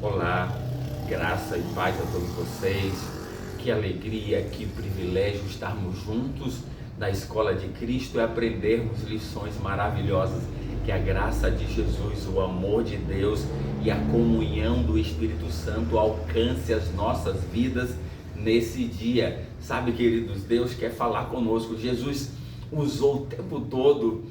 Olá, graça e paz a todos vocês. Que alegria, que privilégio estarmos juntos na Escola de Cristo e aprendermos lições maravilhosas. Que a graça de Jesus, o amor de Deus e a comunhão do Espírito Santo alcance as nossas vidas nesse dia. Sabe, queridos, Deus quer falar conosco. Jesus usou o tempo todo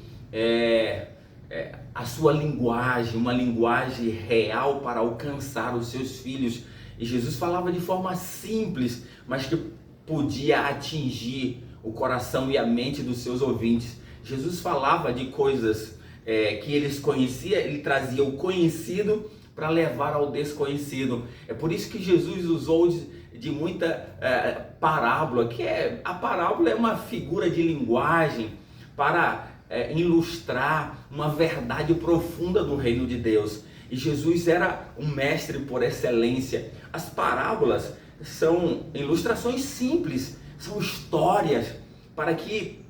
a sua linguagem, uma linguagem real para alcançar os seus filhos. E Jesus falava de forma simples, mas que podia atingir o coração e a mente dos seus ouvintes. Jesus falava de coisas que eles conheciam, ele trazia o conhecido para levar ao desconhecido. É por isso que Jesus usou de muita parábola, a parábola é uma figura de linguagem para ilustrar uma verdade profunda do reino de Deus. E Jesus era um mestre por excelência. As parábolas são ilustrações simples, são histórias para que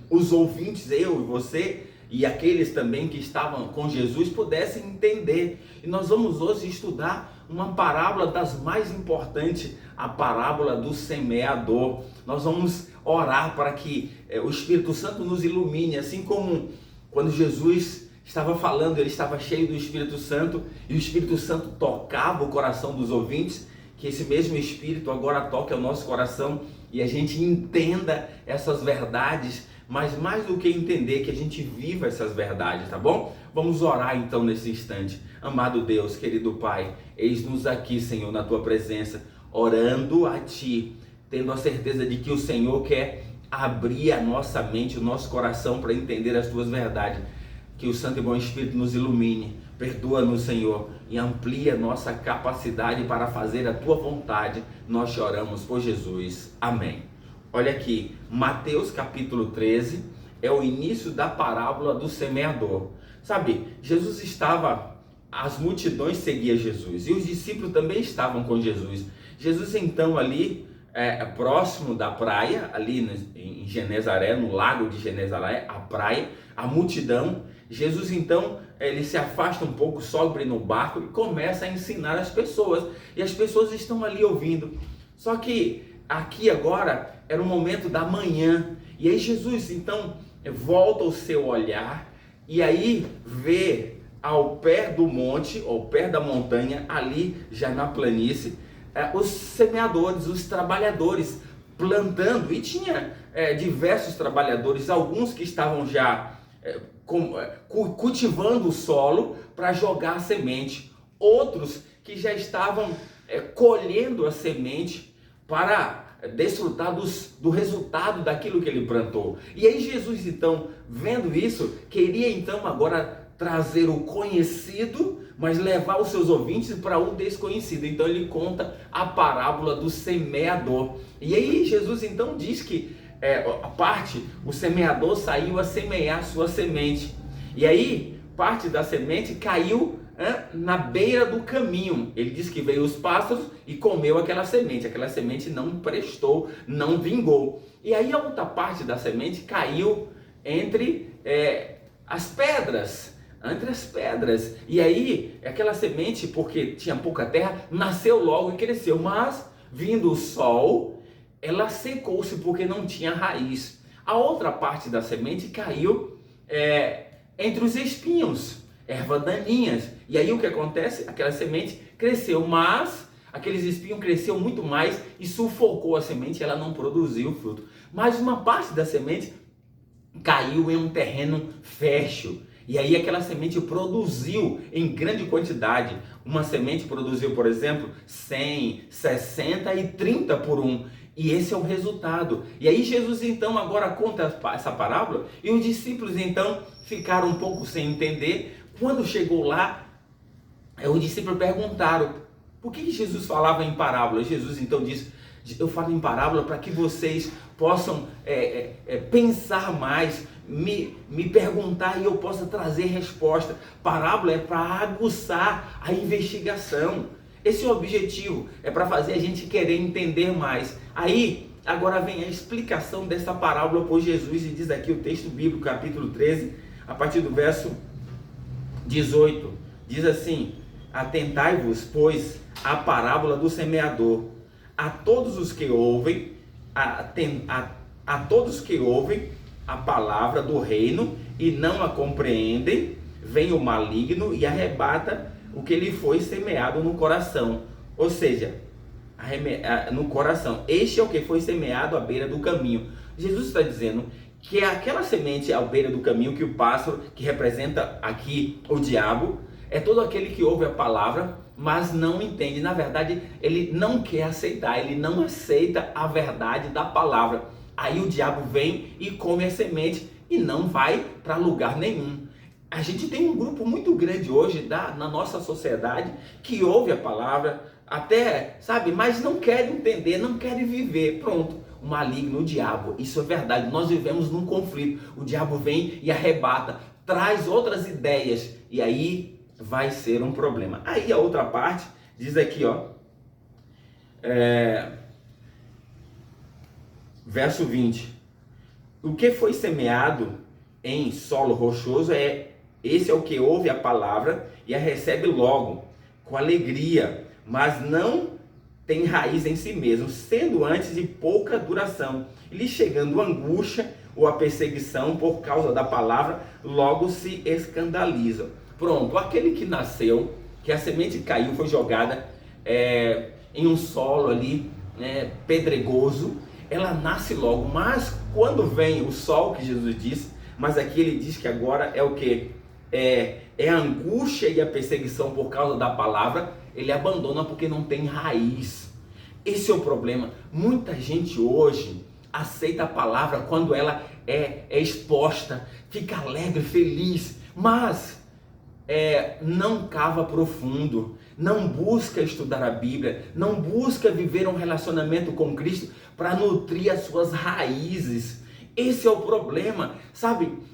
os ouvintes, eu e você, e aqueles também que estavam com Jesus pudessem entender. E nós vamos hoje estudar uma parábola das mais importantes, a parábola do semeador. Nós vamos orar para que o Espírito Santo nos ilumine, assim como quando Jesus estava falando, ele estava cheio do Espírito Santo e o Espírito Santo tocava o coração dos ouvintes, que esse mesmo Espírito agora toque ao nosso coração e a gente entenda essas verdades, mas mais do que entender, que a gente viva essas verdades, tá bom? Vamos orar então nesse instante. Amado Deus, querido Pai, eis-nos aqui, Senhor, na Tua presença, orando a Ti, tendo a certeza de que o Senhor quer abrir a nossa mente, o nosso coração para entender as Tuas verdades. Que o Santo e Bom Espírito nos ilumine, perdoa-nos, Senhor, e amplia nossa capacidade para fazer a Tua vontade. Nós te oramos por Jesus. Amém. Olha aqui, Mateus capítulo 13 é o início da parábola do semeador. Sabe, Jesus estava, as multidões seguiam Jesus e os discípulos também estavam com Jesus. Jesus então ali, próximo da praia, ali em Genezaré, no lago de Genezaré, a praia, a multidão. Jesus então, ele se afasta um pouco, sobe no barco e começa a ensinar as pessoas. E as pessoas estão ali ouvindo. Só que aqui agora era o momento da manhã. E aí Jesus então volta o seu olhar e aí vê ao pé do monte, ao pé da montanha, ali já na planície, os semeadores, os trabalhadores plantando. E tinha diversos trabalhadores, alguns que estavam já cultivando o solo para jogar a semente, outros que já estavam colhendo a semente para desfrutar do resultado daquilo que ele plantou. E aí Jesus então, vendo isso, queria então agora trazer o conhecido, mas levar os seus ouvintes para o desconhecido. Então ele conta a parábola do semeador. E aí Jesus então diz que o semeador saiu a semear sua semente. E aí parte da semente caiu na beira do caminho. Ele diz que veio os pássaros e comeu aquela semente não prestou, não vingou. E aí a outra parte da semente caiu entre as pedras, e aí aquela semente, porque tinha pouca terra, nasceu logo e cresceu, mas vindo o sol, ela secou-se porque não tinha raiz. A outra parte da semente caiu entre os espinhos, ervas daninhas. E aí o que acontece? Aquela semente cresceu, mas aqueles espinhos cresceu muito mais e sufocou a semente, ela não produziu fruto. Mas uma parte da semente caiu em um terreno fértil. E aí aquela semente produziu em grande quantidade. Uma semente produziu, por exemplo, 100, 60 e 30 por um. E esse é o resultado. E aí Jesus então agora conta essa parábola e os discípulos então ficaram um pouco sem entender. Quando chegou lá, os discípulos perguntaram: por que Jesus falava em parábola? Jesus então disse: eu falo em parábola para que vocês possam pensar mais, me perguntar e eu possa trazer resposta. Parábola é para aguçar a investigação. Esse é o objetivo, é para fazer a gente querer entender mais. Aí, agora vem a explicação dessa parábola por Jesus, e diz aqui o texto bíblico, capítulo 13, a partir do verso 18, diz assim: Atentai-vos, pois, à parábola do semeador. A todos os que ouvem, a todos que ouvem a palavra do reino e não a compreendem, vem o maligno e arrebata o que lhe foi semeado no coração. Ou seja, no coração. Este é o que foi semeado à beira do caminho. Jesus está dizendo que é aquela semente à beira do caminho, que o pássaro, que representa aqui o diabo, é todo aquele que ouve a palavra, mas não entende. Na verdade, ele não quer aceitar, ele não aceita a verdade da palavra. Aí o diabo vem e come a semente e não vai para lugar nenhum. A gente tem um grupo muito grande hoje na nossa sociedade que ouve a palavra, até, sabe, mas não quer entender, não quer viver. Pronto, o maligno, o diabo, isso é verdade. Nós vivemos num conflito. O diabo vem e arrebata, traz outras ideias, e aí vai ser um problema. Aí a outra parte diz aqui, ó, verso 20: o que foi semeado em solo rochoso esse é o que ouve a palavra e a recebe logo com alegria, mas não tem raiz em si mesmo, sendo antes de pouca duração, e lhe chegando a angústia ou a perseguição por causa da palavra, logo se escandaliza. Pronto, aquele que nasceu, que a semente caiu, foi jogada em um solo ali, pedregoso, ela nasce logo, mas quando vem o sol, que Jesus disse, mas aqui ele diz que agora é o que? É a angústia e a perseguição por causa da palavra, ele abandona porque não tem raiz. Esse é o problema. Muita gente hoje aceita a palavra quando ela é exposta, fica alegre, feliz, mas não cava profundo, não busca estudar a Bíblia, não busca viver um relacionamento com Cristo para nutrir as suas raízes. Esse é o problema, sabe?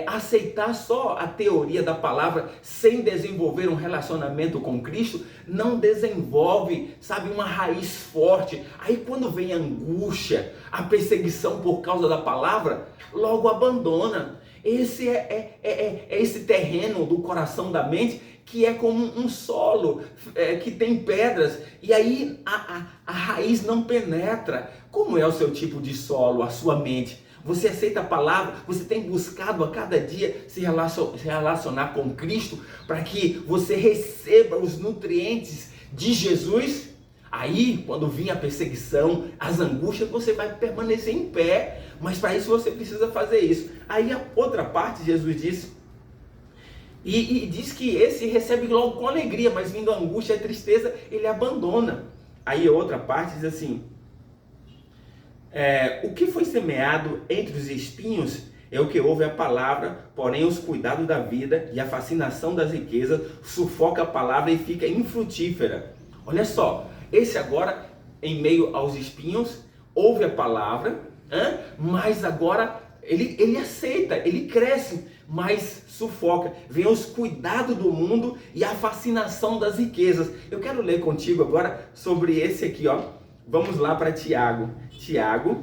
Aceitar só a teoria da palavra sem desenvolver um relacionamento com Cristo não desenvolve, sabe, uma raiz forte. Aí quando vem a angústia, a perseguição por causa da palavra, logo abandona. Esse esse terreno do coração, da mente, que é como um solo que tem pedras, e aí a raiz não penetra. Como é o seu tipo de solo, a sua mente? Você aceita a palavra? Você tem buscado a cada dia se relacionar com Cristo para que você receba os nutrientes de Jesus? Aí, quando vir a perseguição, as angústias, você vai permanecer em pé. Mas para isso você precisa fazer isso. Aí a outra parte, Jesus disse, e diz que esse recebe logo com alegria, mas vindo a angústia e a tristeza, ele abandona. Aí a outra parte diz assim: o que foi semeado entre os espinhos é o que ouve a palavra, porém os cuidados da vida e a fascinação das riquezas sufoca a palavra e fica infrutífera. Olha só, esse agora, em meio aos espinhos, ouve a palavra, mas agora ele aceita, ele cresce, mas sufoca. Vem os cuidados do mundo e a fascinação das riquezas. Eu quero ler contigo agora sobre esse aqui, ó. Vamos lá para Tiago. Tiago,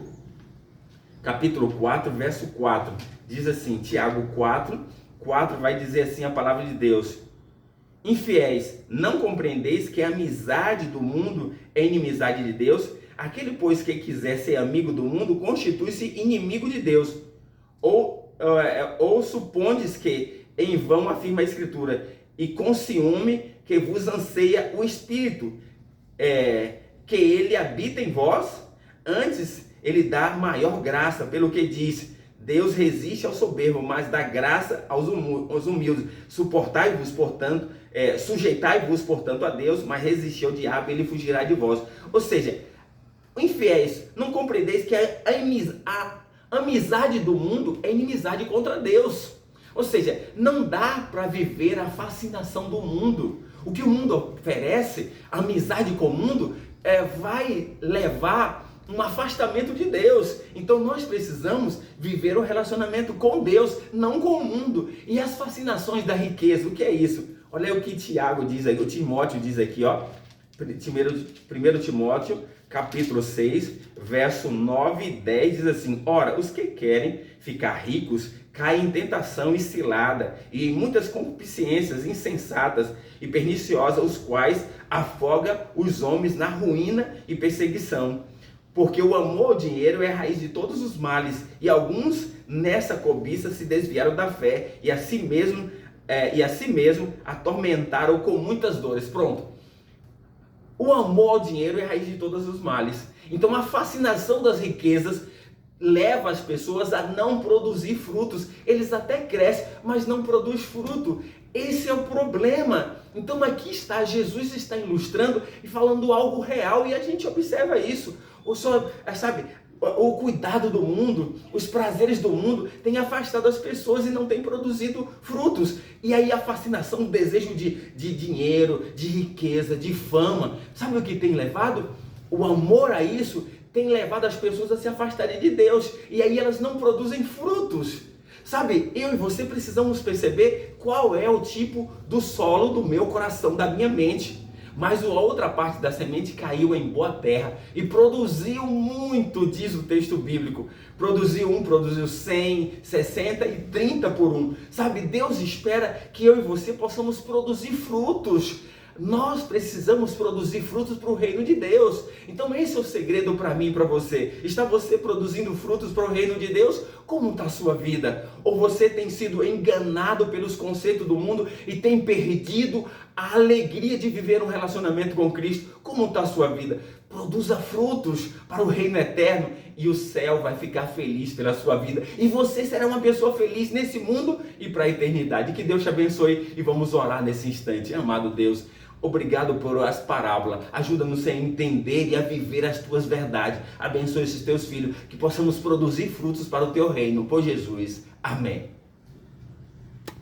capítulo 4, verso 4. Diz assim, Tiago 4 vai dizer assim a palavra de Deus: infiéis, não compreendeis que a amizade do mundo é inimizade de Deus? Aquele, pois, que quiser ser amigo do mundo, constitui-se inimigo de Deus. Ou supondes que em vão afirma a Escritura, e com ciúme que vos anseia o Espírito, que ele habita em vós? Antes ele dá maior graça, pelo que diz: Deus resiste ao soberbo, mas dá graça aos humildes. Suportai-vos, portanto, sujeitai-vos, portanto, a Deus, mas resisti ao diabo, ele fugirá de vós. Ou seja, infiéis, não compreendeis que a amizade do mundo é inimizade contra Deus. Ou seja, não dá para viver a fascinação do mundo. O que o mundo oferece, a amizade com o mundo, vai levar um afastamento de Deus. Então nós precisamos viver o relacionamento com Deus, não com o mundo. E as fascinações da riqueza, o que é isso? Olha o que Tiago diz aí, o Timóteo diz aqui, ó. 1 Timóteo, capítulo 6, verso 9 e 10, diz assim: ora, os que querem ficar ricos cai em tentação e cilada, e em muitas concupiscências insensatas e perniciosas, os quais afoga os homens na ruína e perseguição. Porque o amor ao dinheiro é a raiz de todos os males, e alguns nessa cobiça se desviaram da fé e a si mesmo atormentaram com muitas dores. Pronto. O amor ao dinheiro é a raiz de todos os males. Então a fascinação das riquezas leva as pessoas a não produzir frutos. Eles até crescem, mas não produzem fruto. Esse é o problema. Então aqui está, Jesus está ilustrando e falando algo real, e a gente observa isso. O cuidado do mundo, os prazeres do mundo têm afastado as pessoas e não têm produzido frutos. E aí a fascinação, o desejo de dinheiro, de riqueza, de fama, sabe o que tem levado? O amor a isso tem levado as pessoas a se afastarem de Deus. E aí elas não produzem frutos. Sabe, eu e você precisamos perceber qual é o tipo do solo do meu coração, da minha mente. Mas a outra parte da semente caiu em boa terra e produziu muito, diz o texto bíblico. Produziu 100, 60 e 30 por um. Sabe, Deus espera que eu e você possamos produzir frutos. Nós precisamos produzir frutos para o reino de Deus. Então esse é o segredo para mim e para você. Está você produzindo frutos para o reino de Deus? Como está a sua vida? Ou você tem sido enganado pelos conceitos do mundo e tem perdido a alegria de viver um relacionamento com Cristo? Como está a sua vida? Produza frutos para o reino eterno e o céu vai ficar feliz pela sua vida. E você será uma pessoa feliz nesse mundo e para a eternidade. Que Deus te abençoe e vamos orar nesse instante. Amado Deus, obrigado por as parábolas. Ajuda-nos a entender e a viver as tuas verdades. Abençoe esses teus filhos, que possamos produzir frutos para o teu reino. Por Jesus. Amém.